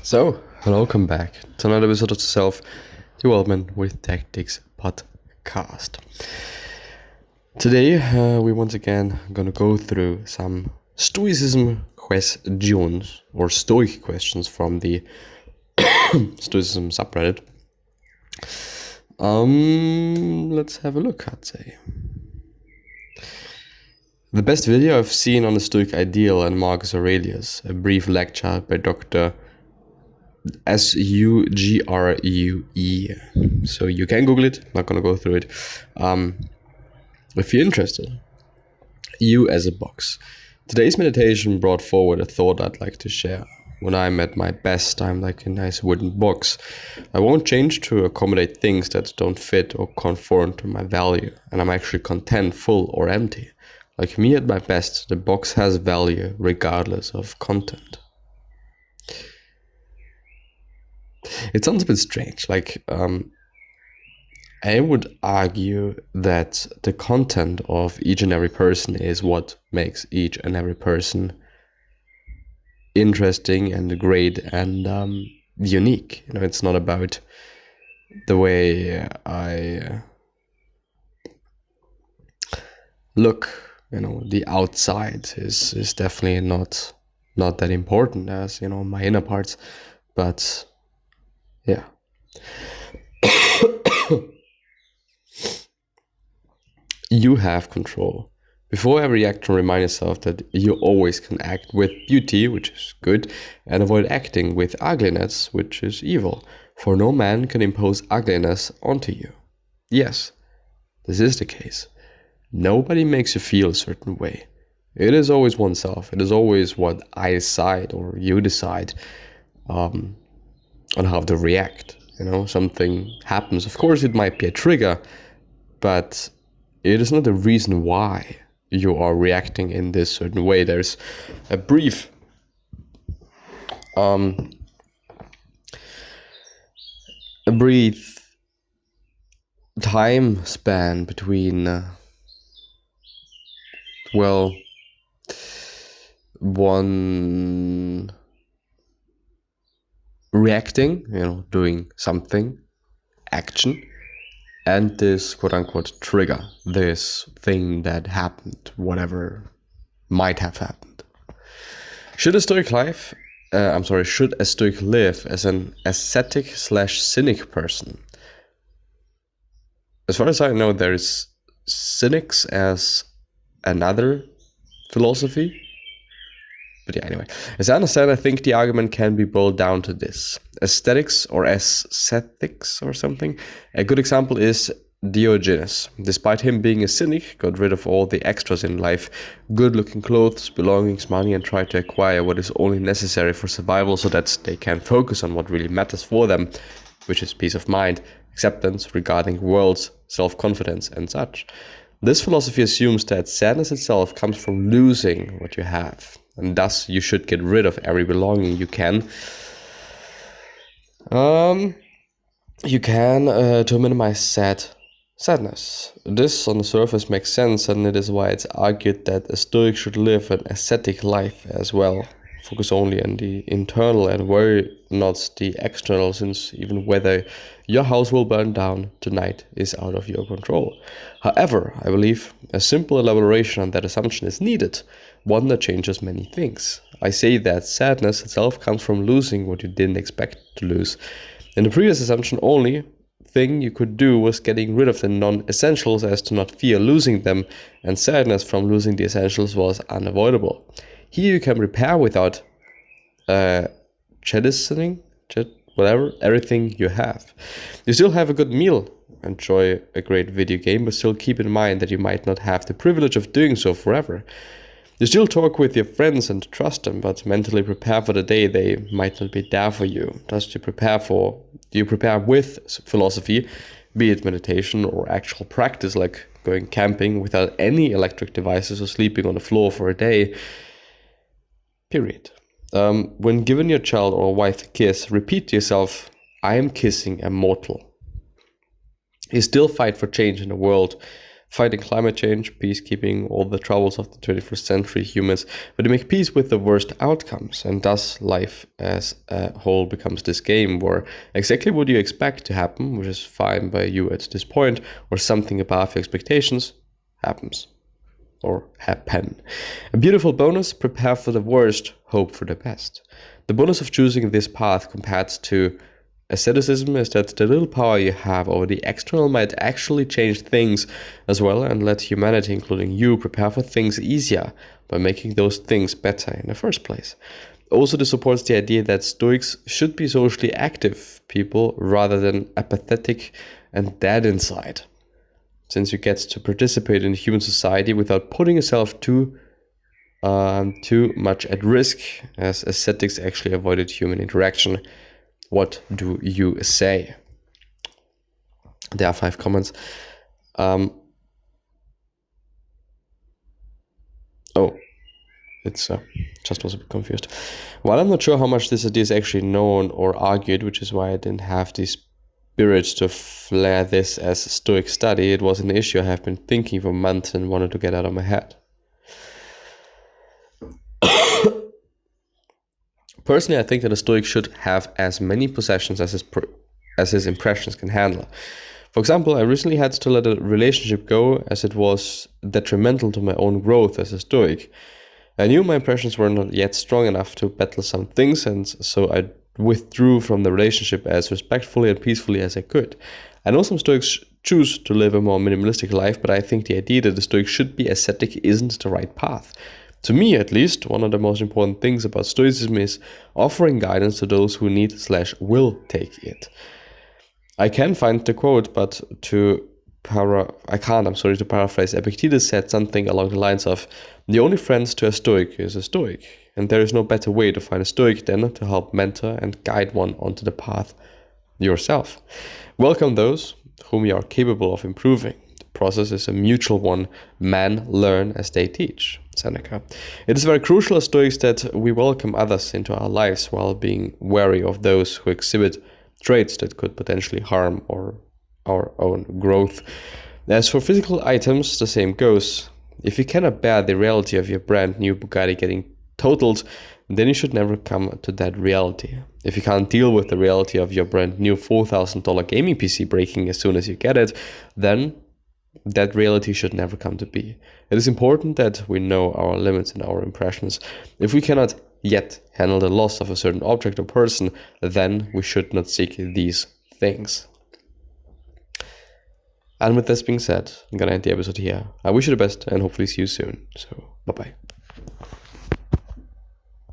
So, welcome back to another episode of the Self-Development with Tactics podcast. Today, we once again gonna go through some Stoicism questions, or Stoic questions from the Stoicism subreddit. Let's have a look, I'd say. The best video I've seen on the Stoic ideal and Marcus Aurelius, a brief lecture by Dr. Sugreue. So you can Google it, not gonna go through it. If you're interested, you as a box. Today's meditation brought forward a thought I'd like to share. When I'm at my best, I'm like a nice wooden box. I won't change to accommodate things that don't fit or conform to my value, and I'm actually content, full or empty. Like me at my best, the box has value regardless of content. It sounds a bit strange. I would argue that the content of each and every person is what makes each and every person interesting and great and unique. You know, it's not about the way I look. You know, the outside is definitely not that important as, you know, my inner parts, but yeah. You have control. Before every action, remind yourself that you always can act with beauty, which is good, and avoid acting with ugliness, which is evil. For no man can impose ugliness onto you. Yes, this is the case. Nobody makes you feel a certain way. It is always oneself. It is always what I decide or you decide on how to react. You know, something happens. Of course, it might be a trigger, but it is not the reason why you are reacting in this certain way. There's a brief time span between one reacting, you know, doing something, action, and this quote-unquote trigger, this thing that happened, whatever might have happened. Should a Stoic live as an ascetic/cynic person? As far as I know, there is cynics as another philosophy. But yeah, anyway. As I understand, I think the argument can be boiled down to this. Aesthetics or ascetics or something. A good example is Diogenes. Despite him being a cynic, got rid of all the extras in life. Good-looking clothes, belongings, money, and tried to acquire what is only necessary for survival so that they can focus on what really matters for them, which is peace of mind, acceptance regarding worlds, self-confidence, and such. This philosophy assumes that sadness itself comes from losing what you have, and thus you should get rid of every belonging you can. To minimize sadness. This on the surface makes sense, and it is why it's argued that a Stoic should live an ascetic life as well. Focus only on the internal and worry not the external, since even whether your house will burn down tonight is out of your control. However, I believe a simple elaboration on that assumption is needed, one that changes many things. I say that sadness itself comes from losing what you didn't expect to lose. In the previous assumption, only thing you could do was getting rid of the non-essentials as to not fear losing them, and sadness from losing the essentials was unavoidable. Here you can repair without jettisoning, everything you have. You still have a good meal, enjoy a great video game, but still keep in mind that you might not have the privilege of doing so forever. You still talk with your friends and trust them, but mentally prepare for the day they might not be there for you. Thus, do you prepare with philosophy, be it meditation or actual practice like going camping without any electric devices or sleeping on the floor for a day. Period. When giving your child or wife a kiss, repeat to yourself, I am kissing a mortal. You still fight for change in the world fighting climate change, peacekeeping, all the troubles of the 21st century humans, but to make peace with the worst outcomes. And thus life as a whole becomes this game where exactly what you expect to happen, which is fine by you at this point, or something above your expectations, happens. Or happen. A beautiful bonus: prepare for the worst, hope for the best. The bonus of choosing this path compared to asceticism is that the little power you have over the external might actually change things as well and let humanity, including you, prepare for things easier by making those things better in the first place. Also, this supports the idea that Stoics should be socially active people rather than apathetic and dead inside, since you get to participate in human society without putting yourself too much at risk, as ascetics actually avoided human interaction. What do you say? There are 5 comments. It's just was a bit confused. While I'm not sure how much this idea is actually known or argued, which is why I didn't have the spirit to flare this as a Stoic study, it was an issue I have been thinking for months and wanted to get out of my head. Personally, I think that a Stoic should have as many possessions as his impressions can handle. For example, I recently had to let a relationship go as it was detrimental to my own growth as a Stoic. I knew my impressions were not yet strong enough to battle some things, and so I withdrew from the relationship as respectfully and peacefully as I could. I know some Stoics choose to live a more minimalistic life, but I think the idea that the Stoic should be ascetic isn't the right path. To me, at least, one of the most important things about Stoicism is offering guidance to those who need/will take it. I can find the quote, but to paraphrase. Epictetus said something along the lines of, "The only friend to a Stoic is a Stoic, and there is no better way to find a Stoic than to help mentor and guide one onto the path yourself. Welcome those whom you are capable of improving. The process is a mutual one. Men learn as they teach." Seneca. It is very crucial as Stoics that we welcome others into our lives while being wary of those who exhibit traits that could potentially harm our own growth. As for physical items, the same goes. If you cannot bear the reality of your brand new Bugatti getting totaled, then you should never come to that reality. If you can't deal with the reality of your brand new $4,000 gaming PC breaking as soon as you get it, then that reality should never come to be. It is important that we know our limits and our impressions. If we cannot yet handle the loss of a certain object or person, then we should not seek these things. And with this being said, I'm gonna end the episode here. I wish you the best and hopefully see you soon. So, bye-bye.